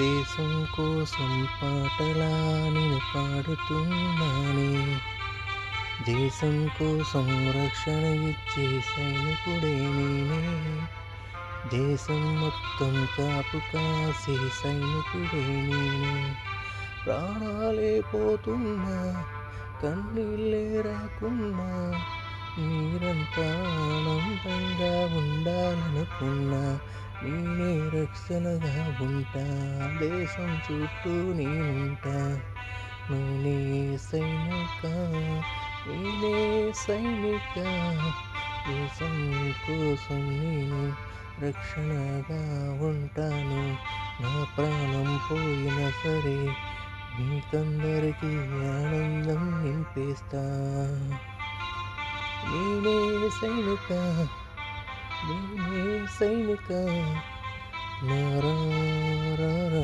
దేశం కోసం పాటలా నేను పాడుతున్నానే, దేశం కోసం రక్షణ ఇచ్చే సైనికుడే నేనే, దేశం మొత్తం కాపు కాసే సైనికుడే నేనే. ప్రాణాలే పోతున్నా, కన్నీళ్ళే రాకున్నా, మీరంతా ఆనందంగా ఉండాలనుకున్నా, నేనే రక్షణగా ఉంటా, దేశం చుట్టూ నేనుంటా. నేనే సైనిక, నేనే సైనిక, దేశం కోసం నేను రక్షణగా ఉంటాను. నా ప్రాణం పోయినా సరే మీకందరికీ ఆనందం నింపేస్తా. నేనే సైనిక, నేనే సైనిక, నారా